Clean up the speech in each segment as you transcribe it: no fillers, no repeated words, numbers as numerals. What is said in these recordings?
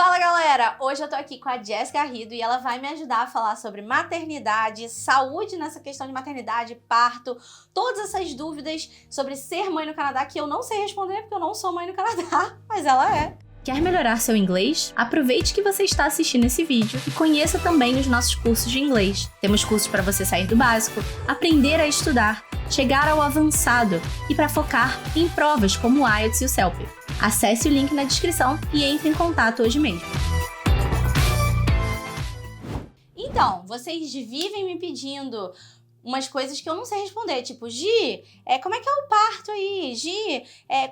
Fala galera, hoje eu tô aqui com a Jess Garrido e ela vai me ajudar a falar sobre maternidade, saúde nessa questão de maternidade, parto, todas essas dúvidas sobre ser mãe no Canadá que eu não sei responder porque eu não sou mãe no Canadá, mas ela é. Quer melhorar seu inglês? Aproveite que você está assistindo esse vídeo e conheça também os nossos cursos de inglês. Temos cursos para você sair do básico, aprender a estudar, chegar ao avançado e para focar em provas como o IELTS e o CELP. Acesse o link na descrição e entre em contato hoje mesmo. Então, vocês vivem me pedindo umas coisas que eu não sei responder, tipo, Gi, como é que é o parto aí? Gi,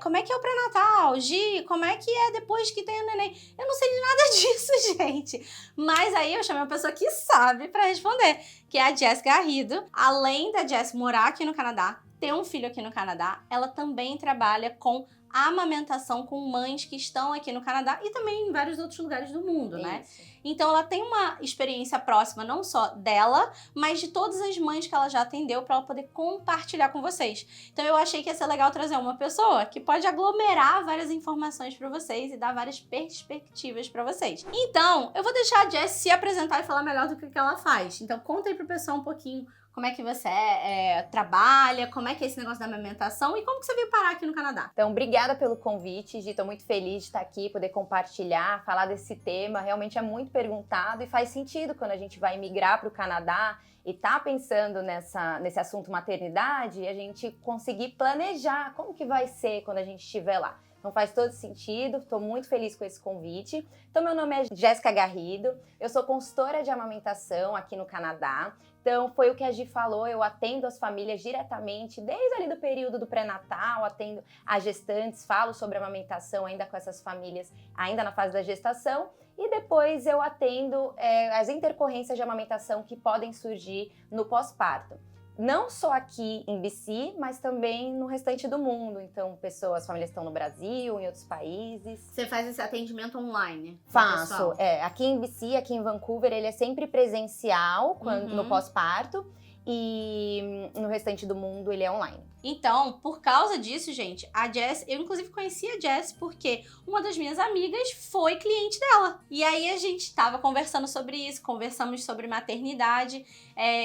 como é que é o pré-natal? Gi, como é que é depois que tem o neném? Eu não sei de nada disso, gente. Mas aí eu chamei uma pessoa que sabe pra responder, que é a Jess Garrido. Além da Jess morar aqui no Canadá, ter um filho aqui no Canadá, ela também trabalha com amamentação com mães que estão aqui no Canadá e também em vários outros lugares do mundo, né? Então ela tem uma experiência próxima não só dela, mas de todas as mães que ela já atendeu para ela poder compartilhar com vocês. Então eu achei que ia ser legal trazer uma pessoa que pode aglomerar várias informações para vocês e dar várias perspectivas para vocês. Então, eu vou deixar a Jess se apresentar e falar melhor do que ela faz. Então conta aí pro pessoal um pouquinho como é que você trabalha, como é que é esse negócio da amamentação e como que você veio parar aqui no Canadá. Então, obrigada pelo convite, Gi. Tô muito feliz de estar aqui, poder compartilhar, falar desse tema. Realmente é muito perguntado e faz sentido quando a gente vai migrar para o Canadá e tá pensando nesse assunto maternidade, a gente conseguir planejar como que vai ser quando a gente estiver lá. Então faz todo sentido, estou muito feliz com esse convite. Então meu nome é Jéssica Garrido, eu sou consultora de amamentação aqui no Canadá. Então foi o que a Gi falou, eu atendo as famílias diretamente, desde ali do período do pré-natal, atendo as gestantes, falo sobre amamentação ainda com essas famílias, ainda na fase da gestação. E depois eu atendo as intercorrências de amamentação que podem surgir no pós-parto. Não só aqui em BC, mas também no restante do mundo. Então, as famílias estão no Brasil, em outros países. Você faz esse atendimento online? Faço, aqui em BC, aqui em Vancouver, ele é sempre presencial no pós-parto. E no restante do mundo ele é online. Então, por causa disso, gente, a Jess, eu inclusive conheci a Jess porque uma das minhas amigas foi cliente dela. E aí a gente tava conversando sobre isso, conversamos sobre maternidade,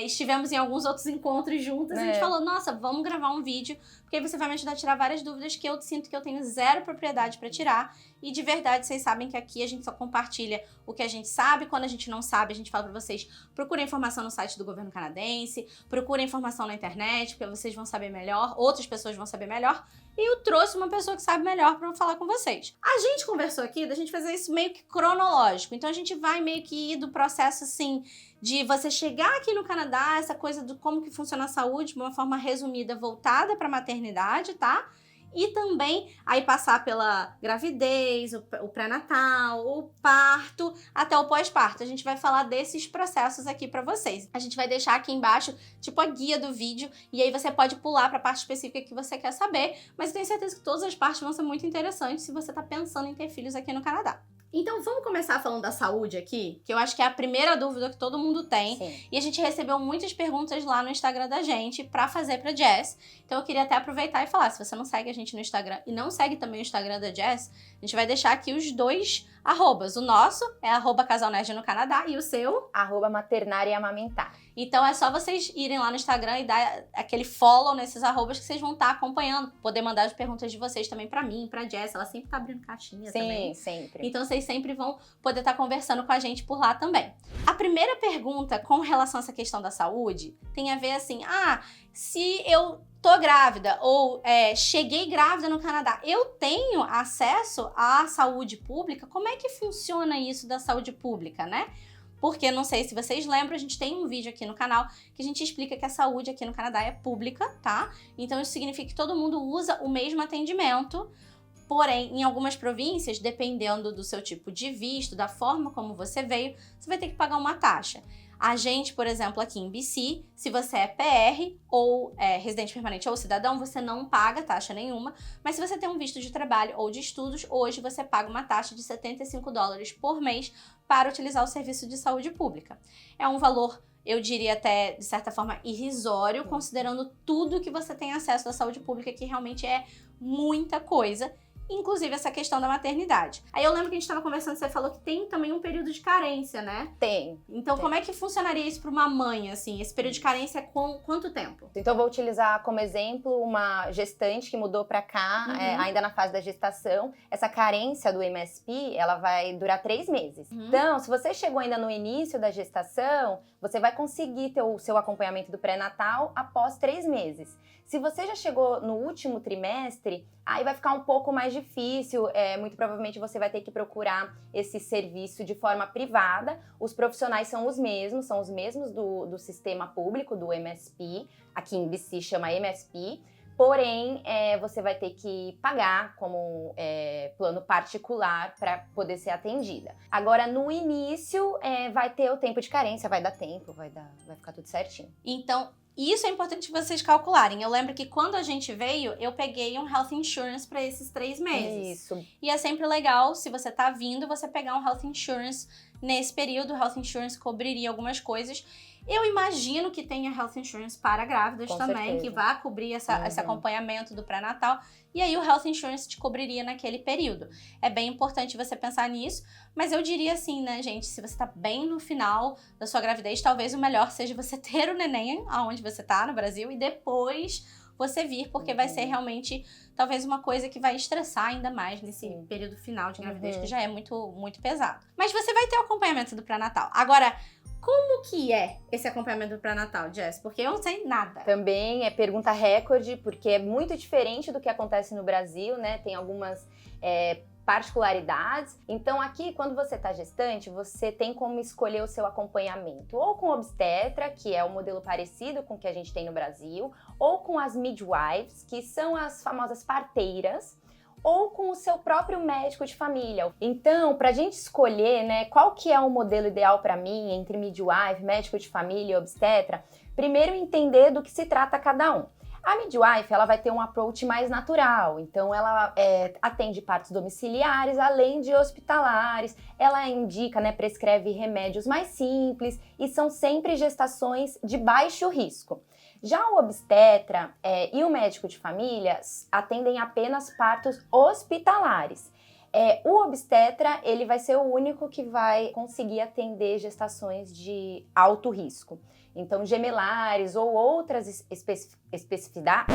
estivemos em alguns outros encontros juntas e a gente falou, nossa, vamos gravar um vídeo, porque aí você vai me ajudar a tirar várias dúvidas que eu sinto que eu tenho zero propriedade pra tirar. E de verdade, vocês sabem que aqui a gente só compartilha o que a gente sabe. Quando a gente não sabe, a gente fala pra vocês, procurem informação no site do governo canadense, procurem informação na internet, porque vocês vão saber melhor, outras pessoas vão saber melhor. E eu trouxe uma pessoa que sabe melhor pra falar com vocês. A gente conversou aqui da gente fazer isso meio que cronológico. Então a gente vai meio que ir do processo, assim, de você chegar aqui no Canadá, essa coisa do como que funciona a saúde, de uma forma resumida, voltada pra maternidade, tá? E também aí passar pela gravidez, o pré-natal, o parto, até o pós-parto. A gente vai falar desses processos aqui pra vocês. A gente vai deixar aqui embaixo, tipo, a guia do vídeo, e aí você pode pular pra parte específica que você quer saber, mas eu tenho certeza que todas as partes vão ser muito interessantes se você tá pensando em ter filhos aqui no Canadá. Então vamos começar falando da saúde aqui, que eu acho que é a primeira dúvida que todo mundo tem. Sim. E a gente recebeu muitas perguntas lá no Instagram da gente pra fazer pra Jess. Então eu queria até aproveitar e falar, se você não segue a gente no Instagram e não segue também o Instagram da Jess, a gente vai deixar aqui os dois arrobas. O nosso é @casalnerd no Canadá e o seu? @maternar e amamentar. Então é só vocês irem lá no Instagram e dar aquele follow nesses arrobas que vocês vão estar acompanhando. Poder mandar as perguntas de vocês também pra mim, pra Jess. Ela sempre tá abrindo caixinha também. Sim, sempre. Então vocês sempre vão poder estar conversando com a gente por lá também. A primeira pergunta com relação a essa questão da saúde tem a ver assim, se eu tô grávida ou cheguei grávida no Canadá, eu tenho acesso à saúde pública? Como é que funciona isso da saúde pública, né? Porque, não sei se vocês lembram, a gente tem um vídeo aqui no canal que a gente explica que a saúde aqui no Canadá é pública, tá? Então isso significa que todo mundo usa o mesmo atendimento. Porém, em algumas províncias, dependendo do seu tipo de visto, da forma como você veio, você vai ter que pagar uma taxa. A gente, por exemplo, aqui em BC, se você é PR ou residente permanente ou cidadão, você não paga taxa nenhuma. Mas se você tem um visto de trabalho ou de estudos, hoje você paga uma taxa de $75 por mês para utilizar o serviço de saúde pública. É um valor, eu diria até, de certa forma, irrisório, considerando tudo que você tem acesso da saúde pública, que realmente é muita coisa. inclusive essa questão da maternidade. Aí eu lembro que a gente estava conversando, você falou que tem também um período de carência, né? Tem. Então, Tem. como é que funcionaria isso para uma mãe, assim? Esse período de carência é com quanto tempo? Então, eu vou utilizar como exemplo uma gestante que mudou para cá, ainda na fase da gestação. Essa carência do MSP, ela vai durar 3 meses. Então, se você chegou ainda no início da gestação, você vai conseguir ter o seu acompanhamento do pré-natal após 3 meses. Se você já chegou no último trimestre, aí vai ficar um pouco mais difícil. Muito provavelmente você vai ter que procurar esse serviço de forma privada. Os profissionais são os mesmos do sistema público, do MSP. Aqui em BC chama MSP. Porém, você vai ter que pagar como plano particular para poder ser atendida. Agora, no início, vai ter o tempo de carência, vai dar tempo, vai ficar tudo certinho. Então, isso é importante vocês calcularem. Eu lembro que quando a gente veio, eu peguei um health insurance para esses 3 meses. Isso. E é sempre legal, se você tá vindo, você pegar um health insurance nesse período. O health insurance cobriria algumas coisas. Eu imagino que tenha health insurance para grávidas Com também, certeza. que vá cobrir esse acompanhamento do pré-natal. E aí o health insurance te cobriria naquele período. É bem importante você pensar nisso, mas eu diria assim, né, gente, se você tá bem no final da sua gravidez, talvez o melhor seja você ter o neném aonde você tá, no Brasil, e depois você vir, porque vai ser realmente talvez uma coisa que vai estressar ainda mais nesse período final de gravidez, que já é muito, muito pesado. Mas você vai ter o acompanhamento do pré-natal. Agora, como que é esse acompanhamento do pré-natal, Jess? Porque eu não sei nada. Também é pergunta recorde, porque é muito diferente do que acontece no Brasil, né? Tem algumas particularidades. Então aqui, quando você está gestante, você tem como escolher o seu acompanhamento ou com obstetra, que é o modelo parecido com o que a gente tem no Brasil, ou com as midwives, que são as famosas parteiras, ou com o seu próprio médico de família. Então, para a gente escolher, né, qual que é o modelo ideal para mim entre midwife, médico de família e obstetra, primeiro entender do que se trata cada um. A midwife, ela vai ter um approach mais natural, então ela atende partos domiciliares, além de hospitalares, ela indica, né, prescreve remédios mais simples e são sempre gestações de baixo risco. Já o obstetra e o médico de família atendem apenas partos hospitalares. O obstetra, ele vai ser o único que vai conseguir atender gestações de alto risco. Então, gemelares ou outras especificidades.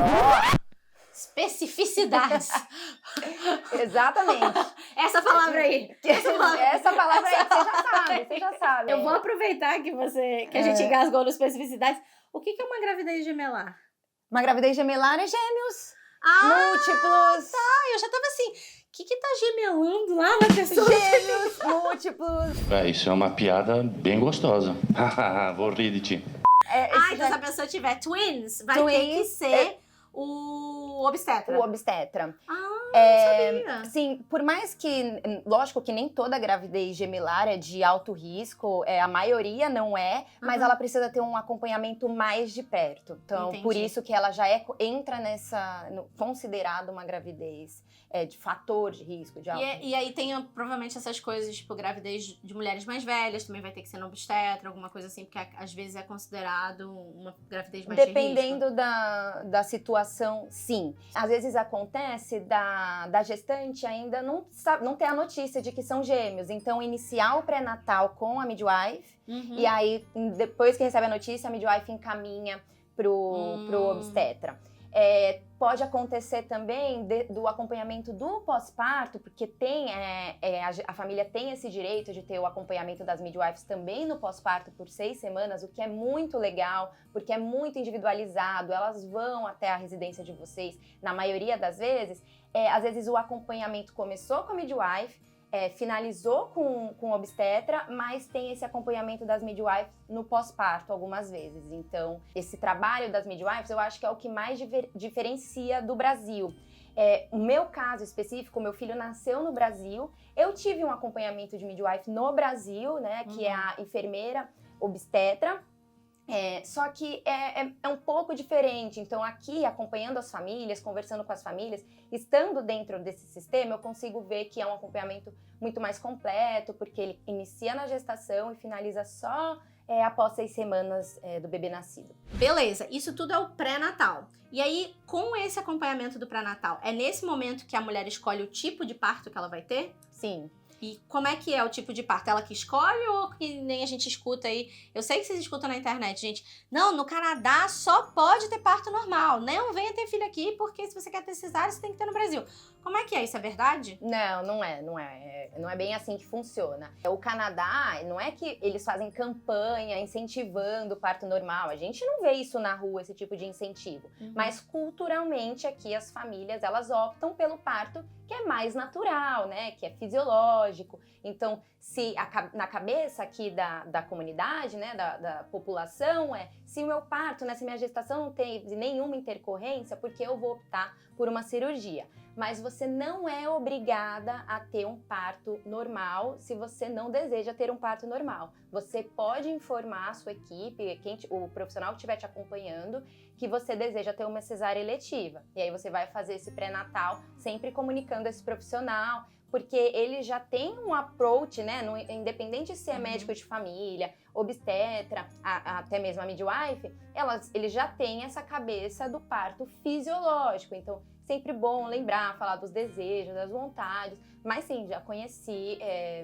Especificidades. Exatamente. Essa palavra aí. Essa palavra aí, você já sabe. Eu vou aproveitar que a gente engasgou no especificidades. O que é uma gravidez gemelar? Uma gravidez gemelar é gêmeos. Múltiplos. Tá, eu já tava assim, o que tá gemelando lá na pessoa? Gêmeos, múltiplos. Isso é uma piada bem gostosa. Vou rir de ti. Então se a pessoa tiver twins, vai ter que ser o obstetra. O obstetra. Não sabia. Sim, por mais que, lógico que nem toda gravidez gemelar é de alto risco, a maioria não é, mas ela precisa ter um acompanhamento mais de perto. Então, Entendi. por isso que ela já entra considerada uma gravidez de fator de risco, de alto risco. E aí tem provavelmente essas coisas, tipo gravidez de mulheres mais velhas, também vai ter que ser no obstetra, alguma coisa assim, porque às vezes é considerado uma gravidez mais de risco. Dependendo da situação, sim. Às vezes acontece da gestante ainda não ter a notícia de que são gêmeos. Então, iniciar o pré-natal com a midwife, e aí, depois que recebe a notícia, a midwife encaminha pro obstetra. Pode acontecer também do acompanhamento do pós-parto, porque a família tem esse direito de ter o acompanhamento das midwives também no pós-parto por 6 semanas, o que é muito legal, porque é muito individualizado, elas vão até a residência de vocês, na maioria das vezes. Às vezes o acompanhamento começou com a midwife, finalizou com o obstetra, mas tem esse acompanhamento das midwives no pós-parto algumas vezes. Então, esse trabalho das midwives eu acho que é o que mais diferencia do Brasil. O meu caso específico, meu filho nasceu no Brasil, eu tive um acompanhamento de midwife no Brasil, né, que é a enfermeira obstetra, Só que é um pouco diferente. Então, aqui, acompanhando as famílias, conversando com as famílias, estando dentro desse sistema, eu consigo ver que é um acompanhamento muito mais completo, porque ele inicia na gestação e finaliza só após 6 semanas do bebê nascido. Beleza, isso tudo é o pré-natal. E aí, com esse acompanhamento do pré-natal, é nesse momento que a mulher escolhe o tipo de parto que ela vai ter? Sim. E como é que é o tipo de parto? Ela que escolhe ou que nem a gente escuta aí? Eu sei que vocês escutam na internet, gente. Não, no Canadá só pode ter parto normal. Não venha ter filho aqui, porque se você quer ter cesárea, você tem que ter no Brasil. Como é que é? Isso é verdade? Não é bem assim que funciona. O Canadá, não é que eles fazem campanha incentivando o parto normal. A gente não vê isso na rua, esse tipo de incentivo. Mas culturalmente aqui as famílias, elas optam pelo parto que é mais natural, né? Que é fisiológico. Então, se na cabeça aqui da comunidade, né? Da população, se o meu parto, né? Se minha gestação não teve nenhuma intercorrência, porque eu vou optar por uma cirurgia. Mas você não é obrigada a ter um parto normal se você não deseja ter um parto normal. Você pode informar a sua equipe, o profissional que estiver te acompanhando, que você deseja ter uma cesárea eletiva. E aí você vai fazer esse pré-natal sempre comunicando esse profissional, porque ele já tem um approach, né? Independente se é médico de família, obstetra, até mesmo a midwife, ele já tem essa cabeça do parto fisiológico. Então, sempre bom lembrar, falar dos desejos, das vontades. Mas sim, já conheci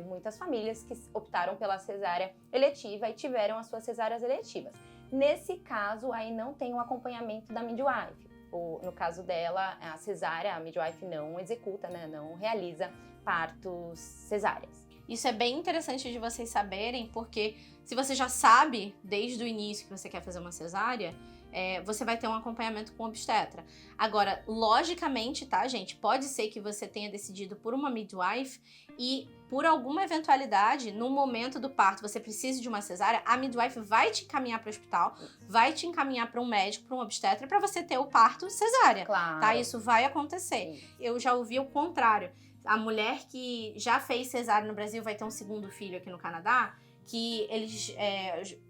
muitas famílias que optaram pela cesárea eletiva e tiveram as suas cesáreas eletivas. Nesse caso, aí não tem um acompanhamento da midwife. No caso dela, a cesárea, a midwife não executa, né, não realiza partos cesáreas. Isso é bem interessante de vocês saberem, porque se você já sabe desde o início que você quer fazer uma cesárea, você vai ter um acompanhamento com o obstetra. Agora, logicamente, tá, gente? Pode ser que você tenha decidido por uma midwife e, por alguma eventualidade, no momento do parto, você precise de uma cesárea, a midwife vai te encaminhar para o hospital, vai te encaminhar para um médico, para um obstetra, para você ter o parto cesárea. Claro. Tá? Isso vai acontecer. Sim. Eu já ouvi o contrário. A mulher que já fez cesárea no Brasil vai ter um segundo filho aqui no Canadá, que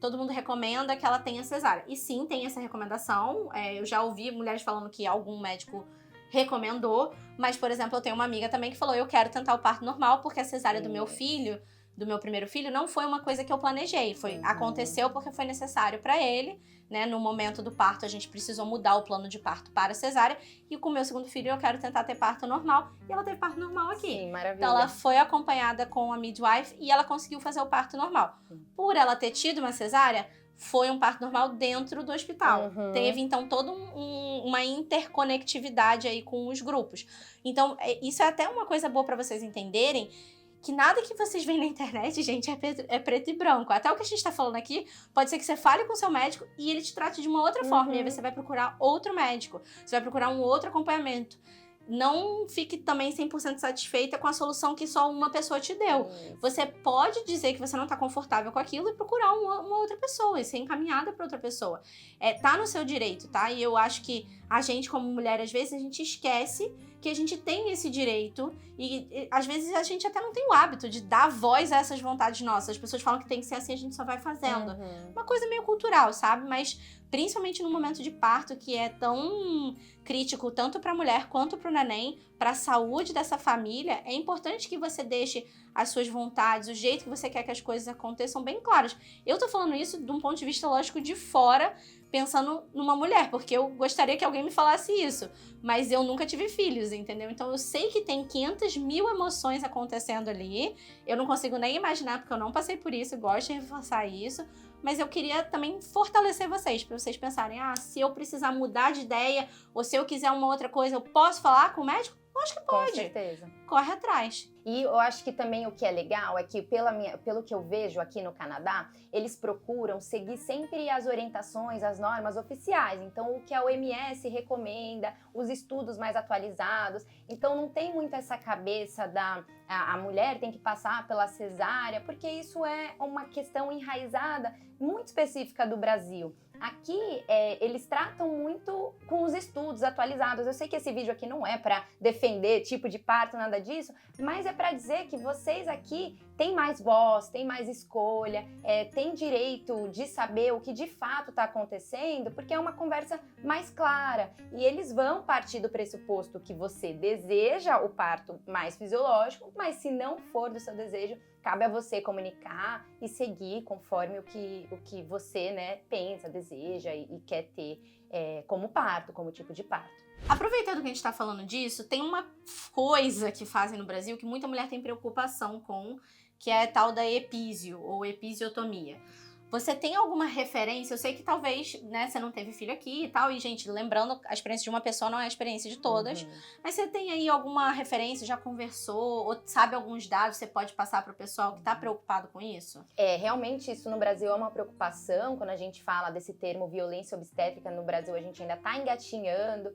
todo mundo recomenda que ela tenha cesárea. E sim, tem essa recomendação. Eu já ouvi mulheres falando que algum médico recomendou, mas, por exemplo, eu tenho uma amiga também que falou, eu quero tentar o parto normal, porque a cesárea do meu filho, do meu primeiro filho, não foi uma coisa que eu planejei. Aconteceu porque foi necessário para ele, né? No momento do parto, a gente precisou mudar o plano de parto para cesárea. E com o meu segundo filho, eu quero tentar ter parto normal. E ela teve parto normal aqui. Sim, maravilha. Então, ela foi acompanhada com a midwife e ela conseguiu fazer o parto normal. Por ela ter tido uma cesárea, foi um parto normal dentro do hospital. Teve, então, toda uma interconectividade aí com os grupos. Então, isso é até uma coisa boa para vocês entenderem, que nada que vocês veem na internet, gente, é preto e branco. Até o que a gente tá falando aqui, pode ser que você fale com o seu médico e ele te trate de uma outra forma. E aí você vai procurar outro médico. Você vai procurar um outro acompanhamento. Não fique também 100% satisfeita com a solução que só uma pessoa te deu. Você pode dizer que você não tá confortável com aquilo e procurar uma outra pessoa e ser encaminhada para outra pessoa. Tá no seu direito, tá? E eu acho que a gente, como mulher, às vezes a gente esquece que a gente tem esse direito e às vezes a gente até não tem o hábito de dar voz a essas vontades nossas. As pessoas falam que tem que ser assim, a gente só vai fazendo. Uma coisa meio cultural, sabe? Mas principalmente no momento de parto, que é tão crítico tanto para a mulher quanto para o neném, para a saúde dessa família, é importante que você deixe as suas vontades, o jeito que você quer que as coisas aconteçam bem claras. Eu tô falando isso de um ponto de vista, lógico, de fora, pensando numa mulher, porque eu gostaria que alguém me falasse isso, mas eu nunca tive filhos, entendeu? Então eu sei que tem 500 mil emoções acontecendo ali, eu não consigo nem imaginar, porque eu não passei por isso, eu gosto de reforçar isso, mas eu queria também fortalecer vocês, para vocês pensarem, se eu precisar mudar de ideia, ou se eu quiser uma outra coisa, eu posso falar com o médico? Acho que pode. Com certeza. Corre atrás. E eu acho que também o que é legal é que, pelo que eu vejo aqui no Canadá, eles procuram seguir sempre as orientações, as normas oficiais. Então, o que a OMS recomenda, os estudos mais atualizados. Então, não tem muito essa cabeça a mulher tem que passar pela cesárea, porque isso é uma questão enraizada, muito específica do Brasil. Aqui, eles tratam muito com os estudos atualizados. Eu sei que esse vídeo aqui não é para defender tipo de parto, nada disso, mas é para dizer que vocês aqui tem mais voz, tem mais escolha, tem direito de saber o que de fato está acontecendo, porque é uma conversa mais clara. E eles vão partir do pressuposto que você deseja o parto mais fisiológico, mas se não for do seu desejo, cabe a você comunicar e seguir conforme o que você, né, pensa, deseja e quer ter como parto, como tipo de parto. Aproveitando que a gente está falando disso, tem uma coisa que fazem no Brasil que muita mulher tem preocupação com, que é a tal da epísio ou episiotomia. Você tem alguma referência? Eu sei que talvez, né, você não teve filho aqui e tal, e, gente, lembrando, a experiência de uma pessoa não é a experiência de todas, mas você tem aí alguma referência, já conversou, ou sabe alguns dados que você pode passar para o pessoal que está preocupado com isso? Realmente isso no Brasil é uma preocupação, quando a gente fala desse termo violência obstétrica no Brasil, a gente ainda está engatinhando,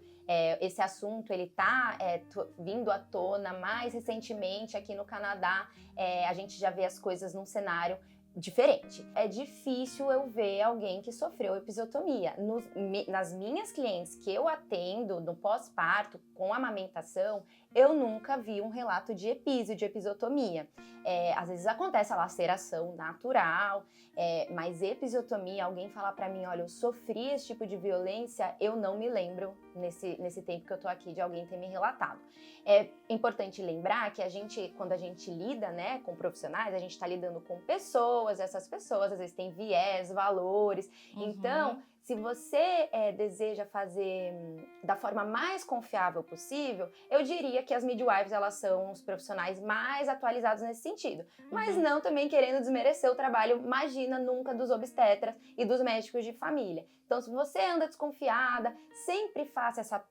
esse assunto ele está vindo à tona mais recentemente aqui no Canadá, a gente já vê as coisas num cenário diferente. É difícil eu ver alguém que sofreu episiotomia. Nas minhas clientes que eu atendo no pós-parto, com amamentação, eu nunca vi um relato de epísio, de episiotomia. Às vezes acontece a laceração natural, mas episiotomia, alguém falar pra mim, olha, eu sofri esse tipo de violência, eu não me lembro, nesse tempo que eu tô aqui, de alguém ter me relatado. É importante lembrar que quando a gente lida, né, com profissionais, a gente tá lidando com pessoas, essas pessoas às vezes têm viés, valores, então se você deseja fazer da forma mais confiável possível, eu diria que as midwives, elas são os profissionais mais atualizados nesse sentido. Mas não também querendo desmerecer o trabalho, imagina, nunca dos obstetras e dos médicos de família. Então, se você anda desconfiada, sempre faça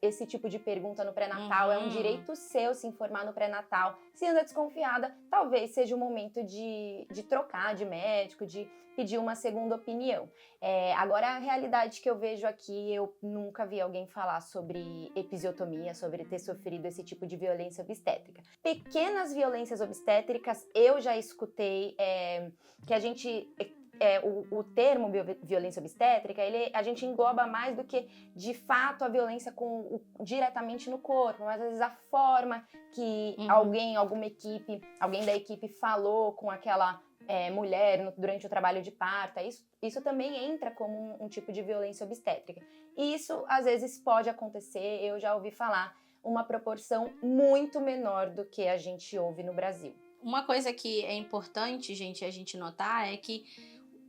esse tipo de pergunta no pré-natal. É um direito seu se informar no pré-natal. Se anda desconfiada, talvez seja o momento de trocar de médico, de pedir uma segunda opinião. Agora, a realidade que eu vejo aqui, eu nunca vi alguém falar sobre episiotomia, sobre ter sofrido esse tipo de violência obstétrica. Pequenas violências obstétricas, eu já escutei que a gente... o termo violência obstétrica, a gente engloba mais do que, de fato, a violência diretamente no corpo, mas às vezes a forma que alguém da equipe falou com aquela mulher durante o trabalho de parto, isso também entra como um tipo de violência obstétrica. E isso, às vezes, pode acontecer, eu já ouvi falar, uma proporção muito menor do que a gente ouve no Brasil. Uma coisa que é importante, gente, a gente notar é que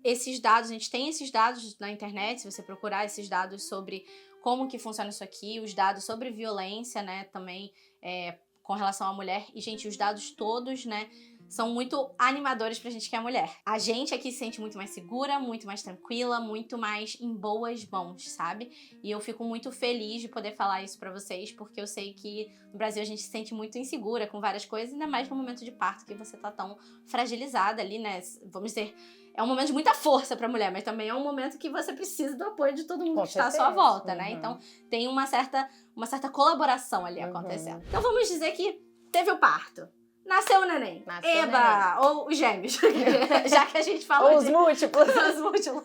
esses dados, a gente tem esses dados na internet, se você procurar esses dados sobre como que funciona isso aqui, os dados sobre violência, né, também com relação à mulher, e, gente, os dados todos, né, são muito animadores pra gente que é mulher. A gente aqui se sente muito mais segura, muito mais tranquila, muito mais em boas mãos, sabe? E eu fico muito feliz de poder falar isso pra vocês, porque eu sei que no Brasil a gente se sente muito insegura com várias coisas, ainda mais no momento de parto, que você tá tão fragilizada ali, né? Vamos dizer, é um momento de muita força pra mulher, mas também é um momento que você precisa do apoio de todo mundo que está à sua volta, né? Então tem uma certa colaboração ali acontecendo. Então vamos dizer que teve o parto. Nasceu o neném. Eba! Ou os gêmeos. Já que a gente falou ou os múltiplos. Os múltiplos.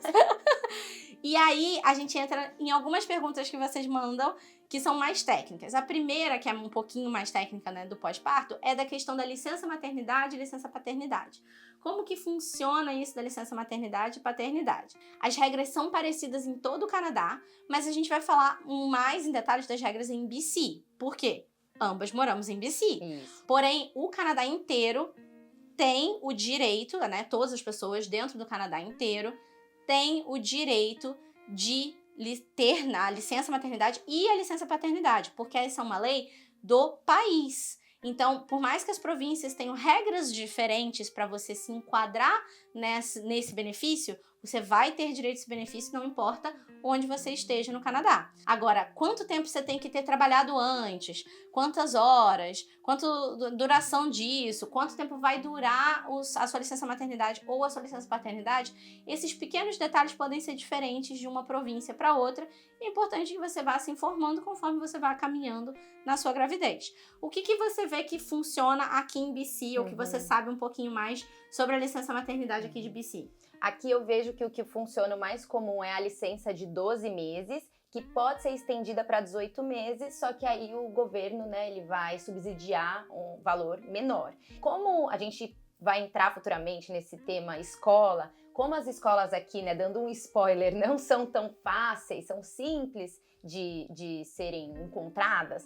E aí, a gente entra em algumas perguntas que vocês mandam, que são mais técnicas. A primeira, que é um pouquinho mais técnica, né, do pós-parto, é da questão da licença maternidade e licença paternidade. Como que funciona isso da licença maternidade e paternidade? As regras são parecidas em todo o Canadá, mas a gente vai falar mais em detalhes das regras em BC. Por quê? Ambas moramos em BC. Isso. Porém, o Canadá inteiro tem o direito, né? Todas as pessoas dentro do Canadá inteiro têm o direito de ter a licença maternidade e a licença paternidade, porque essa é uma lei do país. Então, por mais que as províncias tenham regras diferentes para você se enquadrar nesse benefício, você vai ter direito a esse benefício, não importa onde você esteja no Canadá. Agora, quanto tempo você tem que ter trabalhado antes? Quantas horas? Quanto duração disso? Quanto tempo vai durar a sua licença maternidade ou a sua licença paternidade? Esses pequenos detalhes podem ser diferentes de uma província para outra. É importante que você vá se informando conforme você vá caminhando na sua gravidez. O que você vê que funciona aqui em BC ou que você sabe um pouquinho mais sobre a licença maternidade aqui de BC? Aqui eu vejo que o que funciona o mais comum é a licença de 12 meses, que pode ser estendida para 18 meses, só que aí o governo, né, ele vai subsidiar um valor menor. Como a gente vai entrar futuramente nesse tema escola, como as escolas aqui, né, dando um spoiler, não são tão fáceis, são simples de serem encontradas,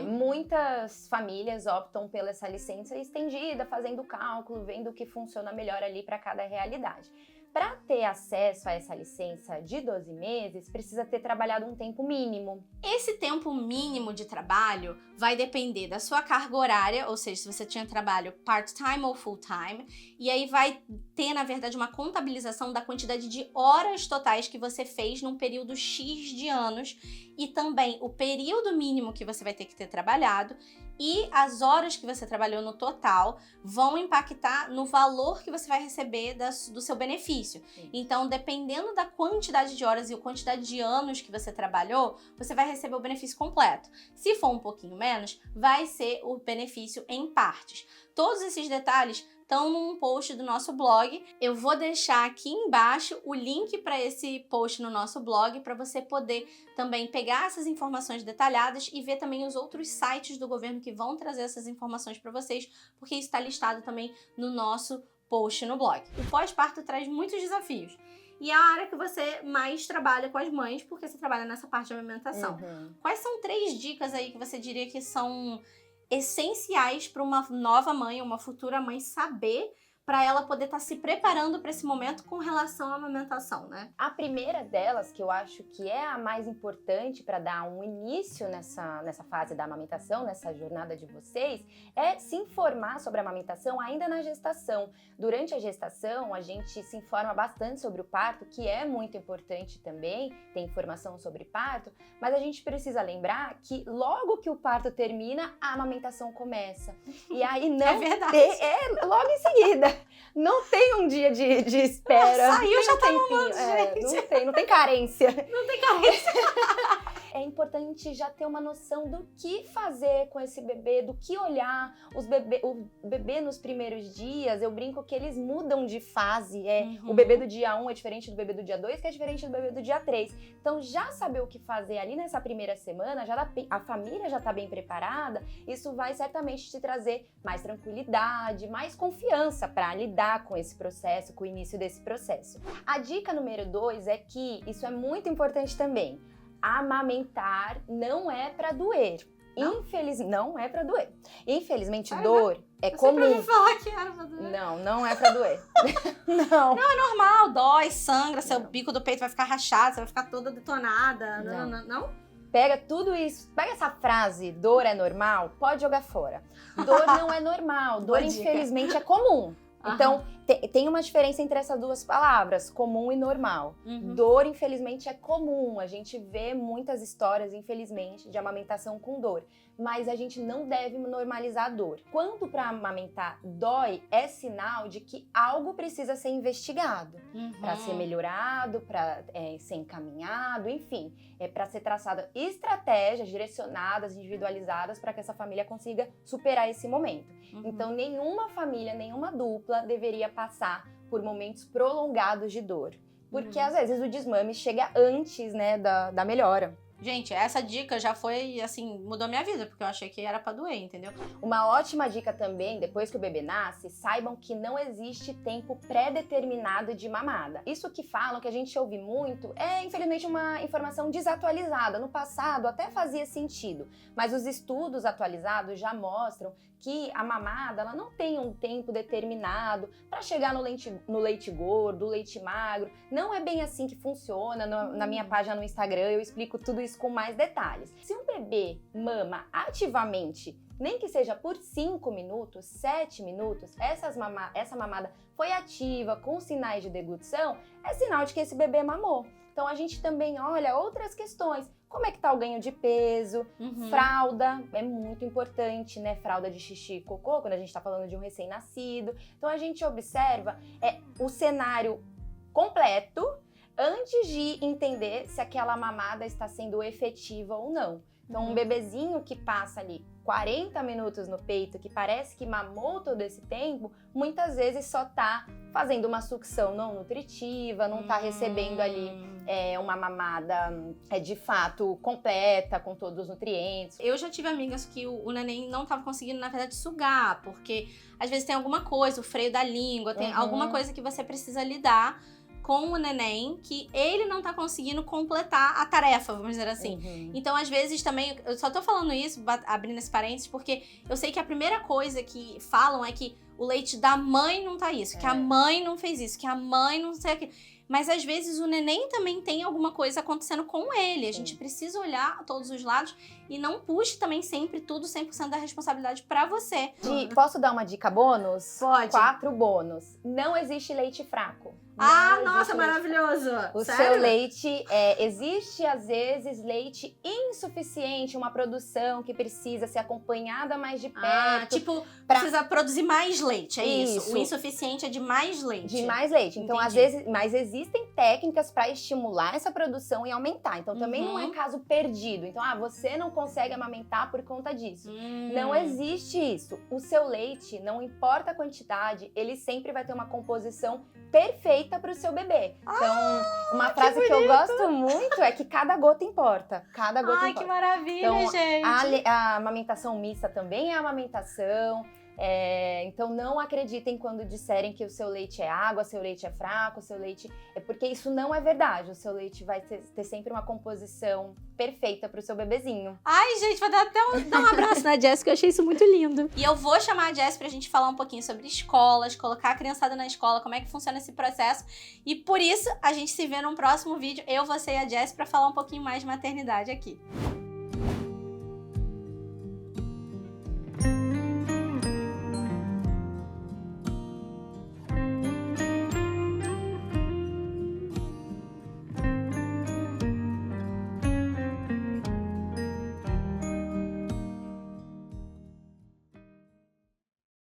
muitas famílias optam pela essa licença estendida, fazendo cálculo, vendo o que funciona melhor ali para cada realidade. Para ter acesso a essa licença de 12 meses, precisa ter trabalhado um tempo mínimo. Esse tempo mínimo de trabalho vai depender da sua carga horária, ou seja, se você tinha trabalho part-time ou full-time, e aí vai ter, na verdade, uma contabilização da quantidade de horas totais que você fez num período X de anos, e também o período mínimo que você vai ter que ter trabalhado, e as horas que você trabalhou no total vão impactar no valor que você vai receber do seu benefício. Então, dependendo da quantidade de horas e a quantidade de anos que você trabalhou, você vai receber o benefício completo. Se for um pouquinho menos, vai ser o benefício em partes. Todos esses detalhes estão num post do nosso blog. Eu vou deixar aqui embaixo o link para esse post no nosso blog para você poder também pegar essas informações detalhadas e ver também os outros sites do governo que vão trazer essas informações para vocês, porque isso está listado também no nosso post no blog. O pós-parto traz muitos desafios. E é a área que você mais trabalha com as mães, porque você trabalha nessa parte de amamentação. Quais são 3 dicas aí que você diria que são essenciais para uma nova mãe, uma futura mãe saber, para ela poder estar se preparando para esse momento com relação à amamentação, né? A primeira delas, que eu acho que é a mais importante para dar um início nessa fase da amamentação, nessa jornada de vocês, é se informar sobre a amamentação ainda na gestação. Durante a gestação, a gente se informa bastante sobre o parto, que é muito importante também, tem informação sobre parto, mas a gente precisa lembrar que logo que o parto termina, a amamentação começa. E aí não É verdade. logo em seguida. Não tem um dia de espera. Saiu, já tá mamando, gente. Não tem carência. Não tem carência. É importante já ter uma noção do que fazer com esse bebê, do que olhar. O bebê nos primeiros dias, eu brinco que eles mudam de fase. O bebê do dia 1 é diferente do bebê do dia 2, que é diferente do bebê do dia 3. Então, já saber o que fazer ali nessa primeira semana, a família já tá bem preparada, isso vai certamente te trazer mais tranquilidade, mais confiança para lidar com esse processo, com o início desse processo. A dica número 2 é que, isso é muito importante também, amamentar não é para doer. Não é pra doer. Infelizmente, dor é comum. Você falar que era pra doer. Não é pra doer. Não. Não, é normal, dói, sangra, seu bico do peito vai ficar rachado, você vai ficar toda detonada. Não? Pega tudo isso, pega essa frase, dor é normal, pode jogar fora. Dor não é normal, dor infelizmente é comum. Então, tem uma diferença entre essas duas palavras, comum e normal. Dor, infelizmente, é comum. A gente vê muitas histórias, infelizmente, de amamentação com dor. Mas a gente não deve normalizar a dor. Quando para amamentar dói, é sinal de que algo precisa ser investigado. Para ser melhorado, para ser encaminhado, enfim. É para ser traçada estratégias direcionadas, individualizadas, para que essa família consiga superar esse momento. Então, nenhuma família, nenhuma dupla deveria passar por momentos prolongados de dor. Porque, às vezes, o desmame chega antes, né, da melhora. Gente, essa dica já foi, assim, mudou minha vida, porque eu achei que era pra doer, entendeu? Uma ótima dica também, depois que o bebê nasce, saibam que não existe tempo pré-determinado de mamada. Isso que falam, que a gente ouve muito, é, infelizmente, uma informação desatualizada. No passado até fazia sentido, mas os estudos atualizados já mostram que a mamada, ela não tem um tempo determinado para chegar no leite gordo, leite magro. Não é bem assim que funciona. Na minha página no Instagram eu explico tudo isso com mais detalhes. Se um bebê mama ativamente, nem que seja por 5 minutos, 7 minutos, essa mamada foi ativa, com sinais de deglutição, é sinal de que esse bebê mamou. Então a gente também olha outras questões, como é que tá o ganho de peso, fralda, é muito importante, né? Fralda de xixi e cocô, quando a gente tá falando de um recém-nascido. Então a gente observa o cenário completo antes de entender se aquela mamada está sendo efetiva ou não. Então um bebezinho que passa ali 40 minutos no peito, que parece que mamou todo esse tempo, muitas vezes só tá fazendo uma sucção não nutritiva, não tá recebendo ali uma mamada de fato completa, com todos os nutrientes. Eu já tive amigas que o neném não tava conseguindo, na verdade, sugar, porque às vezes tem alguma coisa, o freio da língua, tem alguma coisa que você precisa lidar com o neném, que ele não tá conseguindo completar a tarefa, vamos dizer assim. Então, às vezes, também, eu só tô falando isso, abrindo esse parênteses, porque eu sei que a primeira coisa que falam é que o leite da mãe não tá isso, que a mãe não fez isso, que a mãe não sei aquilo. Mas, às vezes, o neném também tem alguma coisa acontecendo com ele. A gente precisa olhar todos os lados e não puxe também sempre tudo 100% da responsabilidade pra você. Posso dar uma dica bônus? Pode. 4 bônus. Não existe leite fraco. Nossa, maravilhoso! O Sério? seu leite, existe às vezes leite insuficiente, uma produção que precisa ser acompanhada mais de perto. Tipo, precisa produzir mais leite, é isso? O insuficiente é de mais leite. De mais leite. Então, às vezes, mas existem técnicas para estimular essa produção e aumentar. Então, também não é caso perdido. Então, você não consegue amamentar por conta disso. Não existe isso. O seu leite, não importa a quantidade, ele sempre vai ter uma composição perfeita para o seu bebê. Então, uma frase que eu gosto muito é que cada gota importa. Cada gota importa. Que maravilha, então, gente! A amamentação mista também é amamentação. Então não acreditem quando disserem que o seu leite é água, seu leite é fraco, seu leite... porque isso não é verdade. O seu leite vai ter sempre uma composição perfeita pro seu bebezinho. Ai, gente, vou dar até um abraço na Jess, que eu achei isso muito lindo. E eu vou chamar a Jess pra gente falar um pouquinho sobre escolas, colocar a criançada na escola, como é que funciona esse processo. E por isso, a gente se vê num próximo vídeo, eu, você e a Jess, pra falar um pouquinho mais de maternidade aqui.